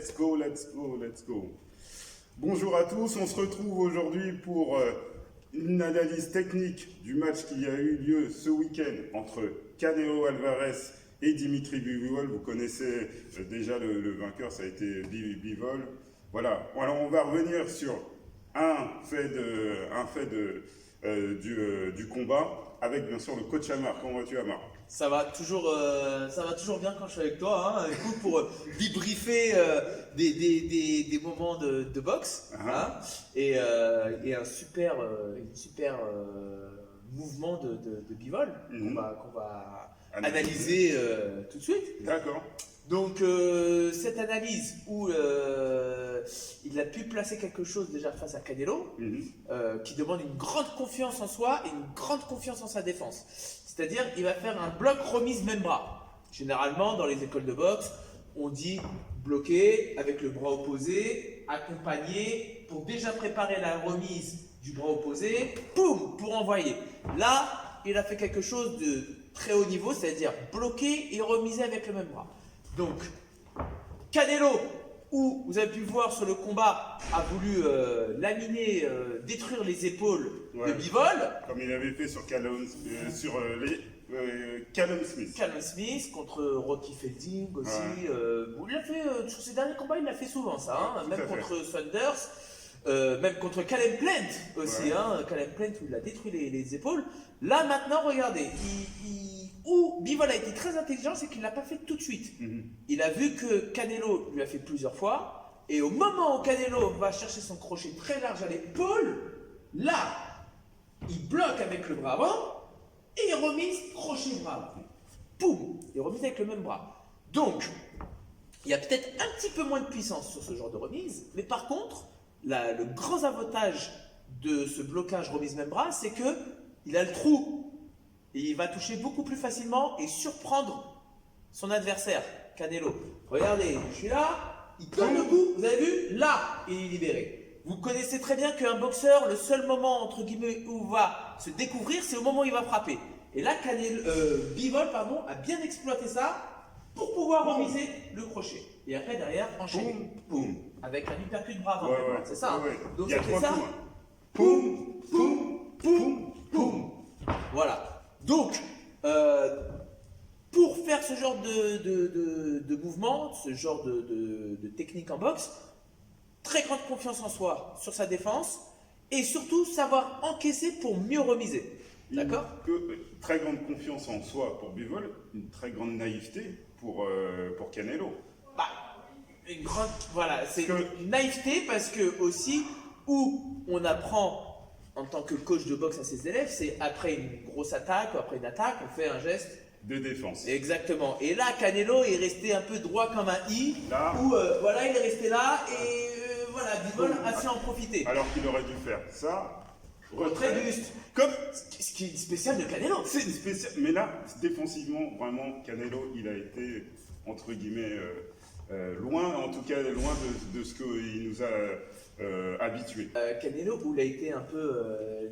Let's go, let's go, let's go. Bonjour à tous, on se retrouve aujourd'hui pour une analyse technique du match qui a eu lieu ce week-end entre Canelo Alvarez et Dimitri Bivol. Vous connaissez déjà le vainqueur, ça a été Bivol. Voilà, alors on va revenir sur un fait du combat avec bien sûr le coach Amar. Comment vas-tu, Amar? Ça va toujours bien quand je suis avec toi. Écoute, pour débriefer des moments de boxe et un super mouvement de Bivol qu'on va analyser tout de suite. D'accord. Donc cette analyse où il a pu placer quelque chose déjà face à Canelo, qui demande une grande confiance en soi et une grande confiance en sa défense. C'est-à-dire il va faire un bloc remise même bras. Généralement dans les écoles de boxe, on dit bloquer avec le bras opposé, accompagné pour déjà préparer la remise du bras opposé, boum, pour envoyer. Là, il a fait quelque chose de très haut niveau, c'est-à-dire bloquer et remiser avec le même bras. Donc, Canelo, où vous avez pu voir sur le combat, a voulu laminer, détruire les épaules de Bivol. Comme il avait fait sur Callum Smith. Callum Smith contre Rocky Fielding aussi. Il a fait, sur ses derniers combats, il l'a fait souvent ça. Même contre Saunders, même contre Caleb Plant aussi. Caleb Plant où il a détruit les épaules. Là maintenant, regardez, où Bivol a été très intelligent, c'est qu'il ne l'a pas fait tout de suite. Il a vu que Canelo lui a fait plusieurs fois, et au moment où Canelo va chercher son crochet très large à l'épaule, là, il bloque avec le bras avant, et il remise crochet bras avant. Poum, il remise avec le même bras. Donc, il y a peut-être un petit peu moins de puissance sur ce genre de remise, mais par contre, le grand avantage de ce blocage remise même bras, c'est qu'il a le trou. Et il va toucher beaucoup plus facilement et surprendre son adversaire, Canelo. Regardez, je suis là, il donne le coup, vous avez vu? Là, il est libéré. Vous connaissez très bien qu'un boxeur, le seul moment, entre guillemets, où il va se découvrir, c'est au moment où il va frapper. Et là, Bivol a bien exploité ça pour pouvoir remiser le crochet. Et après, derrière, enchaîner. Boum. Avec un uppercut bras avant. C'est ça. Donc, ça fait ça. Poum, poum, poum, poum. Voilà. Donc, pour faire ce genre de mouvement, ce genre de technique en boxe, très grande confiance en soi sur sa défense et surtout savoir encaisser pour mieux remiser. D'accord? Très grande confiance en soi pour Bivol, une très grande naïveté pour Canelo. Une grande, voilà, c'est une naïveté parce que aussi où on apprend en tant que coach de boxe à ses élèves, c'est après une grosse attaque ou après une attaque, on fait un geste de défense. Exactement. Et là, Canelo est resté un peu droit comme un i, où voilà, il est resté là et voilà, Bivol a su en profiter. Alors qu'il aurait dû faire ça, retrait buste. Comme ce qui est spécial de Canelo. C'est spécial, mais là, défensivement, vraiment, Canelo, il a été entre guillemets loin, en tout cas loin de ce qu'il nous a habitué. Canelo, où il a été un peu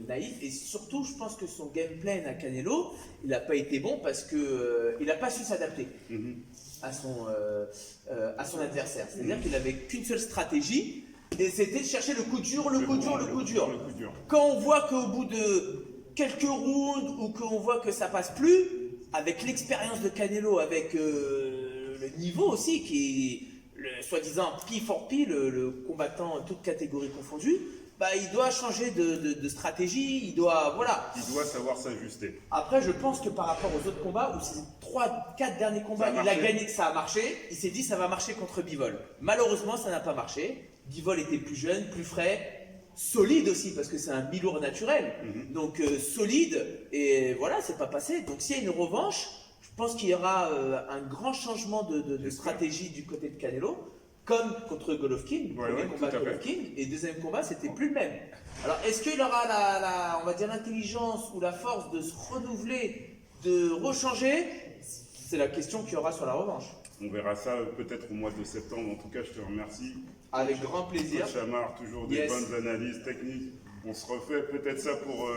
naïf, et surtout, je pense que son game plan à Canelo, il n'a pas été bon parce que il n'a pas su s'adapter à son adversaire. C'est-à-dire qu'il n'avait qu'une seule stratégie, et c'était de chercher le coup dur, le coup dur. Quand on voit qu'au bout de quelques rounds, ou qu'on voit que ça passe plus, avec l'expérience de Canelo, avec le niveau aussi, qui est le soi-disant P4P, le combattant toute catégorie confondue, il doit changer de stratégie, il doit savoir s'ajuster. Après, je pense que par rapport aux autres combats, où ces 3-4 derniers combats, il a gagné, que ça a marché, il s'est dit ça va marcher contre Bivol. Malheureusement, ça n'a pas marché. Bivol était plus jeune, plus frais, solide aussi, parce que c'est un mi-lourd naturel. Donc solide, et voilà, c'est pas passé. Donc s'il y a une revanche, je pense qu'il y aura un grand changement de stratégie du côté de Canelo, comme contre Golovkin, premier combat de Golovkin, et deuxième combat, c'était plus le même. Alors, est-ce qu'il aura on va dire l'intelligence ou la force de se renouveler, de rechanger? C'est la question qu'il y aura sur la revanche. On verra ça peut-être au mois de septembre. En tout cas, je te remercie. Avec grand plaisir. Coach Amar, toujours des bonnes analyses techniques. On se refait peut-être ça pour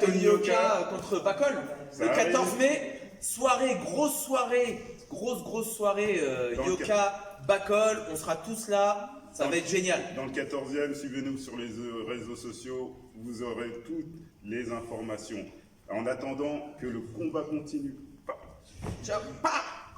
Tony Yoka contre Bacol, le 14 mai. Soirée, grosse soirée grosse soirée Dans le Yoka, Bacol, on sera tous là, ça va être génial. Dans le 14e, suivez-nous sur les réseaux sociaux, vous aurez toutes les informations. En attendant que le combat continue. Ciao. Pa